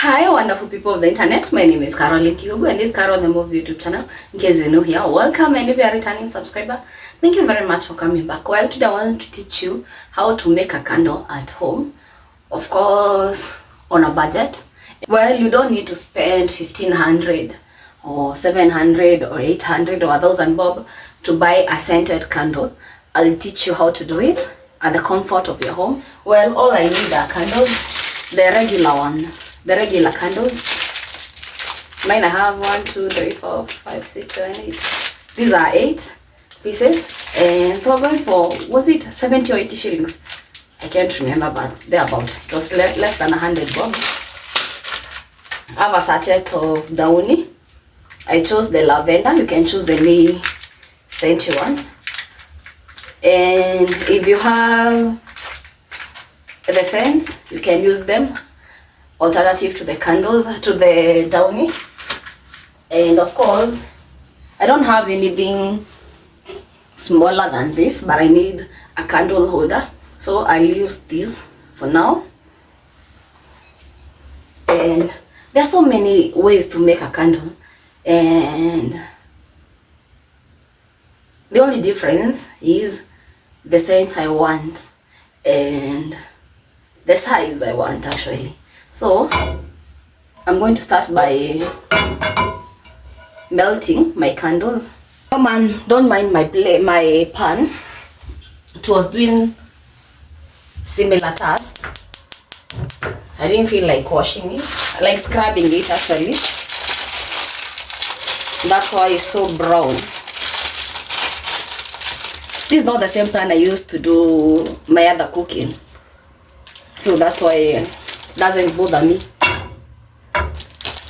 Hi, wonderful people of the internet. My name is Caroline Kihugu and this is Carol the Move YouTube channel. In case you're new here, welcome, and if you are a returning subscriber, thank you very much for coming back. Well, today I want to teach you how to make a candle at home. Of course, on a budget. Well, you don't need to spend 1500 or 700 or 800 or 1000 bob to buy a scented candle. I'll teach you how to do it at the comfort of your home. Well, all I need are candles, the regular ones. The regular candles. Mine I have 1, 2, 3, 4, 5, 6, 7, 8. These are 8 pieces, and we're going for, was it 70 or 80 shillings? I can't remember, but they're about. It was less than 100 bob. I have a sachet of Downy. I chose the lavender. You can choose any scent you want. And if you have the scents, you can use them. Alternative to the candles, to the Downy. And of course, I don't have anything smaller than this, but I need a candle holder, so I'll use this for now. And there are so many ways to make a candle, and the only difference is the scent I want and the size I want, actually. So I'm going to start by melting my candles. Oh man, don't mind my pan. It was doing similar task. I didn't feel like washing it, like scrubbing it actually. That's why it's so brown. This is not the same pan I used to do my other cooking, so that's why it doesn't bother me.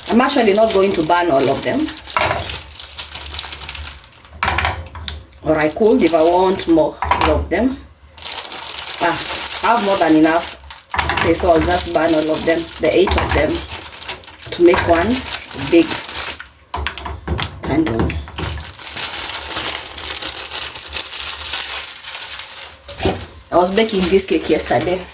I'm actually not going to burn all of them, or I could if I want more of them. I have more than enough space, so I'll just burn all of them, the 8 of them, to make one big candle. I was baking this cake yesterday.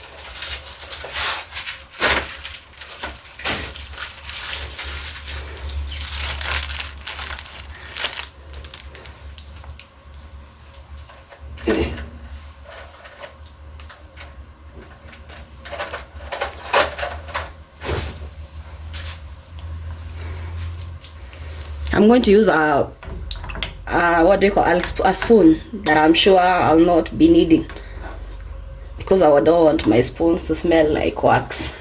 I'm going to use a what do you call a spoon that I'm sure I'll not be needing, because I don't want my spoons to smell like wax.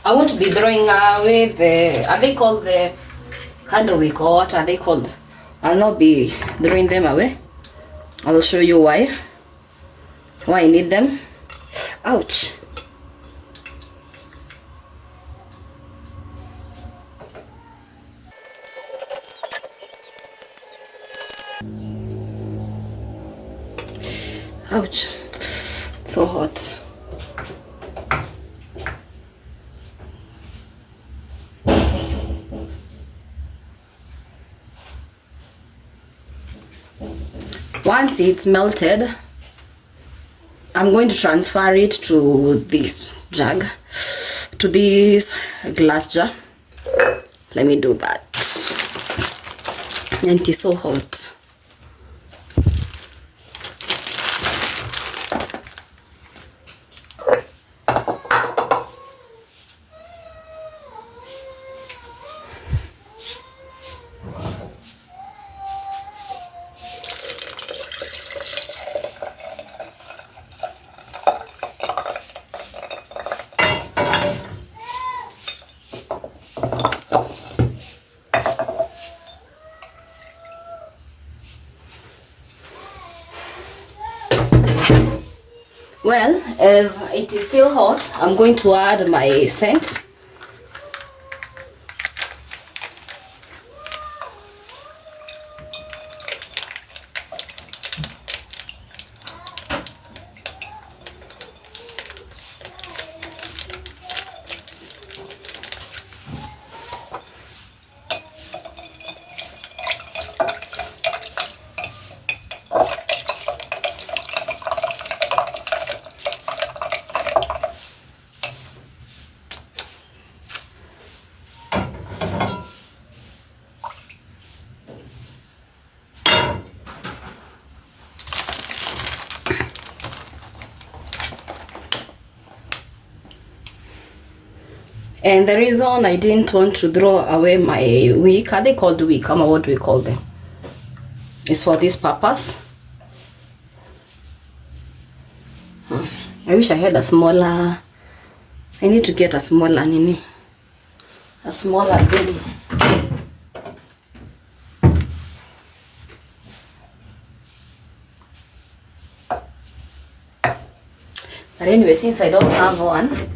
I want to be throwing away the, are they called the candle wick, or what are they called? I'll not be throwing them away. I'll show you why I need them. Ouch. Ouch. It's so hot. Once it's melted, I'm going to transfer it to this jug, to this glass jar. Let me do that. And it's so hot. Well, as it is still hot, I'm going to add my scent. And the reason I didn't want to throw away my wick, are they called wick? What do we call them? Is for this purpose. I wish I had a smaller. I need to get a smaller nini. A smaller bin. But anyway, since I don't have one,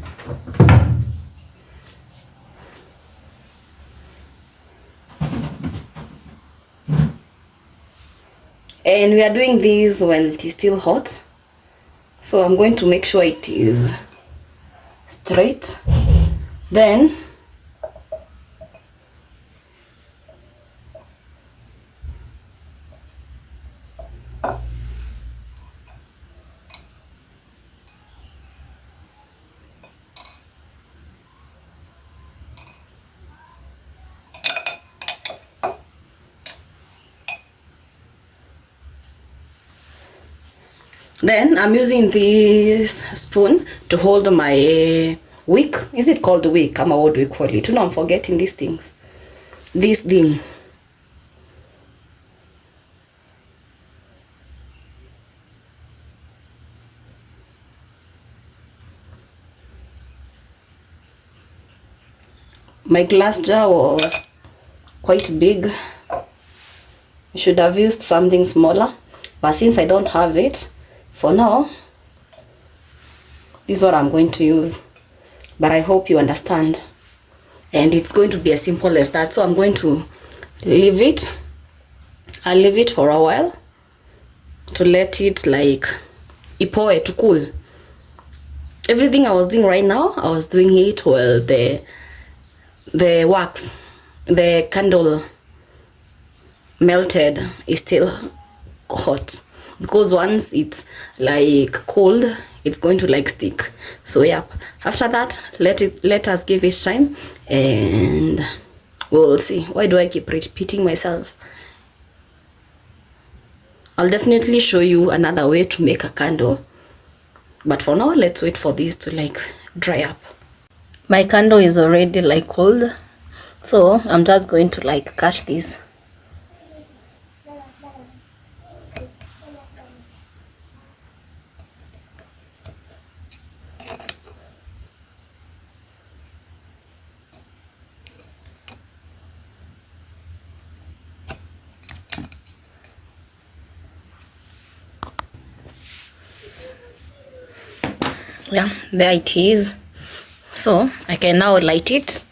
and we are doing this when it is still hot, so I'm going to make sure it is straight. Then I'm using this spoon to hold my wick. Is it called wick? What do we call it? I'm forgetting these things. This thing. My glass jar was quite big. I should have used something smaller, but since I don't have it, for now, this is what I'm going to use. But I hope you understand. And it's going to be as simple as that. So I'm going to leave it. I'll leave it for a while to let it like ipoe, to cool. Everything I was doing right now, I was doing it while the wax, the candle melted, is still hot. Because once it's like cold, it's going to like stick. So yep, after that, let us give it time and we'll see. Why do I keep repeating myself? I'll definitely show you another way to make a candle, but for now, let's wait for this to like dry up. My candle is already like cold, so I'm just going to like cut this. Yeah, there it is. So I can now light it,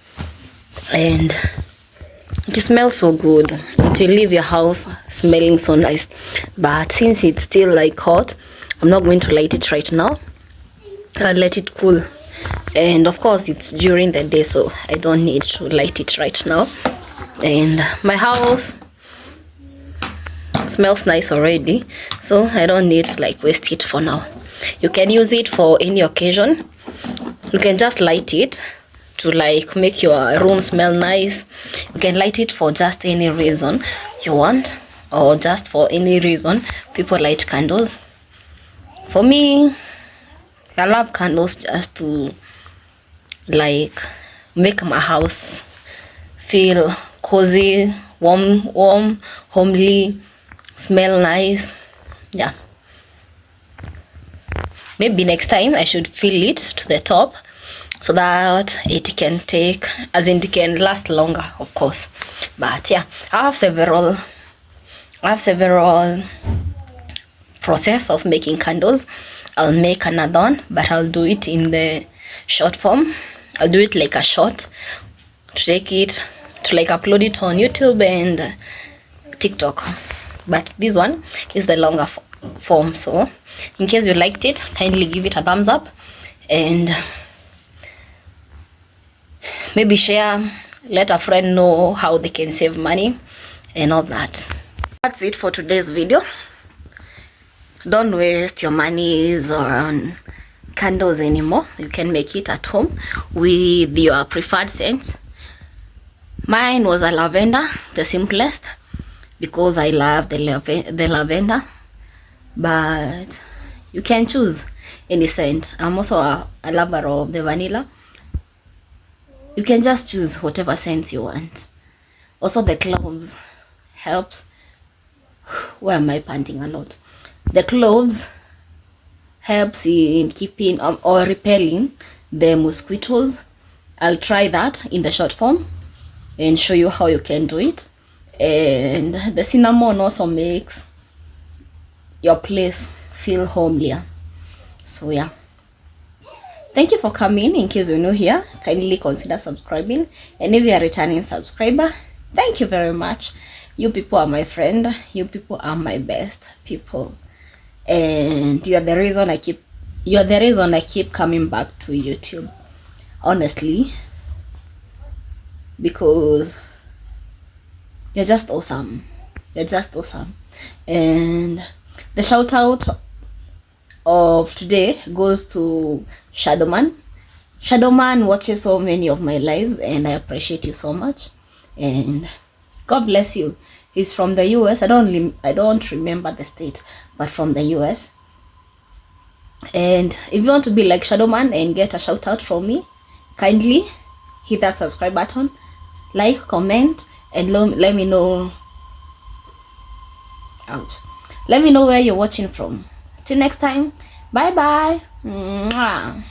and it smells so good. It will leave your house smelling so nice. But since it's still like hot, I'm not going to light it right now. I'll let it cool. And of course it's during the day, so I don't need to light it right now. And my house smells nice already, so I don't need to like waste it for now. You can use it for any occasion. You can just light it to like make your room smell nice. You can light it for just any reason you want, or just for any reason people light candles. For me, I love candles just to like make my house feel cozy, warm, homely, smell nice. Yeah, maybe next time I should fill it to the top so that it can take, as in it can last longer, of course. But yeah, I have several process of making candles. I'll make another one, but I'll do it in the short form. I'll do it like a short to take it to like upload it on YouTube and TikTok. But this one is the longer form. So in case you liked it, kindly give it a thumbs up and maybe share, let a friend know how they can save money and all that. That's it for today's video. Don't waste your monies on candles anymore. You can make it at home with your preferred scents. Mine was a lavender, the simplest, because I love the lavender, but you can choose any scent. I'm also a lover of the vanilla. You can just choose whatever scent you want. Also the cloves helps. Why am I panting a lot? The cloves helps in keeping or repelling the mosquitoes. I'll try that in the short form and show you how you can do it. And the cinnamon also makes your place feel homelier. So yeah, thank you for coming. In case you're new here, kindly consider subscribing, and if you are a returning subscriber, thank you very much. You people are my friend. You people are my best people, and you are the reason I keep coming back to YouTube, honestly, because you're just awesome. You're just awesome. And the shout out of today goes to Shadowman. Shadowman watches so many of my lives, and I appreciate you so much. And God bless you. He's from the US. I don't remember the state, but from the US. And if you want to be like Shadowman and get a shout out from me, kindly hit that subscribe button, like, comment, and let me know. Ouch. Let me know where you're watching from. Till next time, bye bye. Mwah.